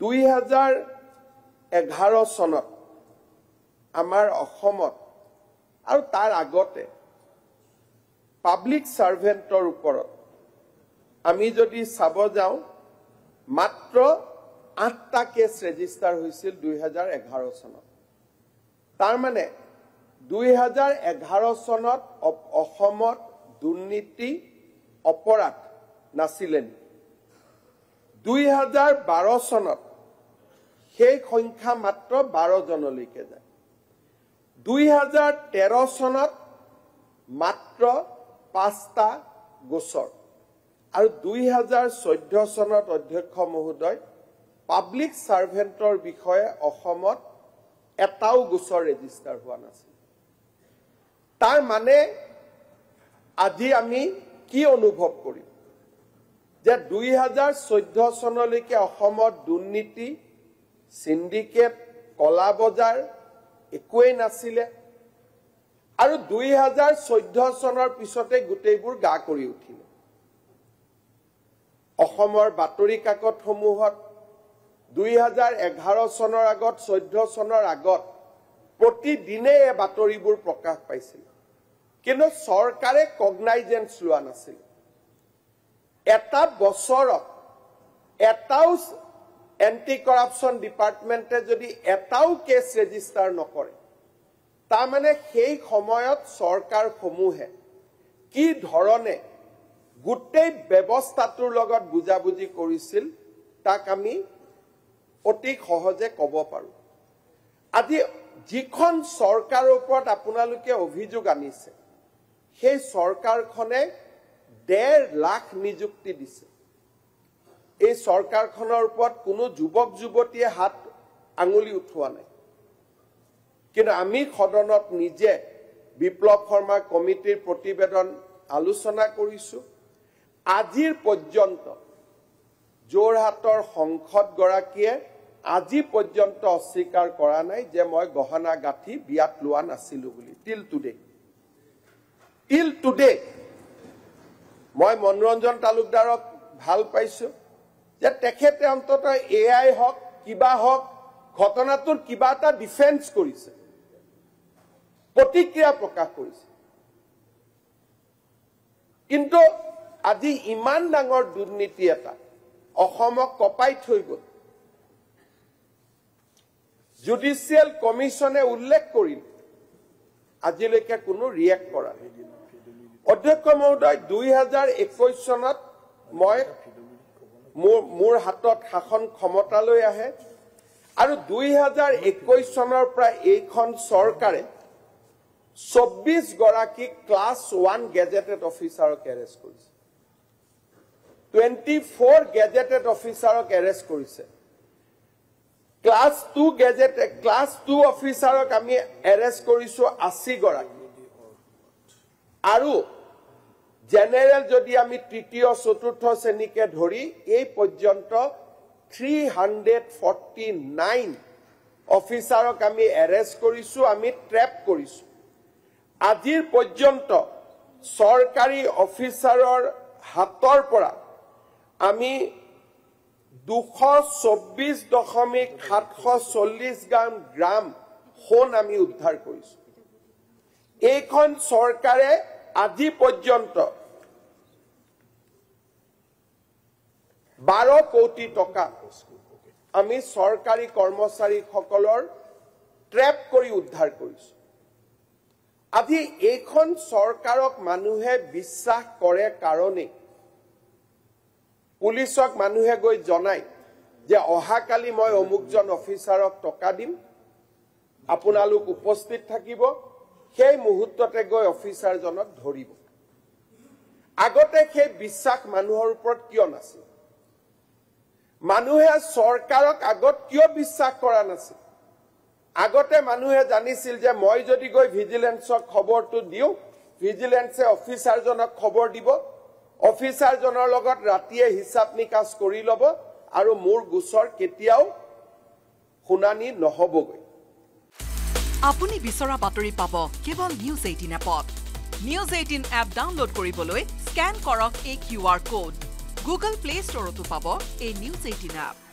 2011 চনত আমাৰ অসমত আৰু তাৰ আগতে পাব্লিক সাৰ্ভেন্টৰ ওপৰত আমি যদি চাব যাওঁ মাত্ৰ 8টা কেছ ৰেজিষ্টাৰ হৈছিল 2011 চনত তাৰ মানে 2011 চনত অসমত দুৰ্নীতি অপৰাধ নাছিলেন 2012 চনত সেই সংখ্যা মাত্ৰ 12 জনলৈকে যায় 2013 চনত মাত্ৰ 5টা গোচৰ আৰু 2014 চনত অধ্যক্ষ মহোদয় পাব্লিক সাৰ্ভেন্টৰ বিষয়ে অসমত এটাও গোচৰ ৰেজিষ্টাৰ হোৱা নাছিল তাৰ মানে আজি আমি কি অনুভৱ কৰিম যে 2014 চনলৈকে অসমত দুৰ্নীতি সিন্ডিকেট কলা বজাৰ একোৱেই নাছিলে আৰু 2014 চনৰ পিছতে গোটেইবোৰ গা কৰি উঠিলে অসমৰ বাতৰি কাকতসমূহত 2011 চনৰ আগত 14 চনৰ আগত প্ৰতিদিনে এই বাতৰিবোৰ প্ৰকাশ পাইছিল কিন্তু চৰকাৰে কগনাইজেন্স লোৱা নাছিল এটা বছৰত এটাও এন্টি কৰাপশন ডিপাৰ্টমেন্টে যদি এটাও কেছ ৰেজিষ্টাৰ নকৰে তাৰ মানে সেই সময়ত চৰকাৰ সমূহে কি ধৰণে গোটেই ব্যৱস্থাটোৰ লগত বুজাবুজি কৰিছিল তাক আমি অতি সহজে ক'ব পাৰো আজি যিখন চৰকাৰৰ ওপৰত আপোনালোকে অভিযোগ আনিছে সেই চৰকাৰখনে 1.5 লাখ নিযুক্তি দিছে এই চৰকাৰখনৰ ওপৰত কোনো যুৱক যুৱতীয়ে হাত আঙুলি উঠোৱা নাই কিন্তু আমি সদনত নিজে বিপ্লৱ শৰ্মা কমিটিৰ প্ৰতিবেদন আলোচনা কৰিছো আজিৰ পৰ্যন্ত যোৰহাটৰ সংসদ গৰাকীয়ে আজি পৰ্যন্ত অস্বীকাৰ কৰা নাই যে মই গহনা গাঠি বিয়াত লোৱা নাছিলো বুলি টিল টুডে মই মনোৰঞ্জন তালুকদাৰক ভাল পাইছো যে তেখেতে অন্তত এআই হক কিবা হক ঘটনাটোৰ কিবা এটা ডিফেন্স কৰিছে প্ৰতিক্ৰিয়া প্ৰকাশ কৰিছে কিন্তু আজি ইমান ডাঙৰ দুৰ্নীতি এটা অসমক কপাই থৈ গ'ল জুডিচিয়েল কমিশনে উল্লেখ কৰিল আজিলৈকে কোনো ৰিয়েক্ট কৰা নাই অধ্যক্ষ মহোদয় 2021 চনত মই মোৰ হাতত শাসন ক্ষমতালৈ আহে আৰু 2021 চনৰ পৰা এইখন চৰকাৰে 24 গৰাকী ক্লাছ 1 গেজেটেড অফিচাৰক এৰেষ্ট কৰিছে 24 গেজেটেড অফিচাৰক এৰেষ্ট কৰিছে ক্লাছ 2 অফিচাৰক আমি এৰেষ্ট কৰিছো 80 গৰাকী আৰু জেনেৰেল যদি আমি তৃতীয় চতুৰ্থ শ্ৰেণীকে ধৰি এই পৰ্যন্ত 349 অফিচাৰক আমি এৰেষ্ট কৰিছো আমি ট্ৰেপ কৰিছো আজিৰ পৰ্যন্ত চৰকাৰী অফিচাৰৰ হাতৰ পৰা আমি 224.740 গ্ৰাম সোণ আমি উদ্ধাৰ কৰিছো এইখন চৰকাৰে আজি পৰ্যন্ত 12 কোটি টকা আমি চৰকাৰী কৰ্মচাৰীসকলৰ ট্ৰেপ কৰি উদ্ধাৰ কৰিছো আজি এইখন চৰকাৰক মানুহে বিশ্বাস কৰে কাৰণে পুলিচক মানুহে গৈ জনাই যে অহাকালি মই অমুকজন অফিচাৰক টকা দিম আপোনালোক উপস্থিত থাকিব সেই মুহূৰ্ততে গৈ অফিচাৰজনক ধৰিব আগতে সেই বিশ্বাস মানুহৰ ওপৰত কিয় নাছিল মানুহে চৰকাৰক আগত কিয় বিশ্বাস কৰা নাছিল আগতে মানুহে জানিছিল যে মই যদি গৈ ভিজিলেন্সক খবৰটো দিও ভিজিলেন্সে অফিচাৰজনক খবৰ দিব অফিচাৰজনৰ লগত ৰাতিয়ে হিচাপ নিকাচ কৰি ল'ব আৰু মোৰ গোচৰ কেতিয়াও শুনানি নহবগৈ আপুনি বিচৰা বাতৰি পাব কেৱল নিউজ 18 এপত নিউজ 18 এপ ডাউনলোড কৰিবলৈ স্ক্যান কৰক এই QR কোড গুগল প্লে ষ্টৰতো পাব এই নিউজ 18 এপ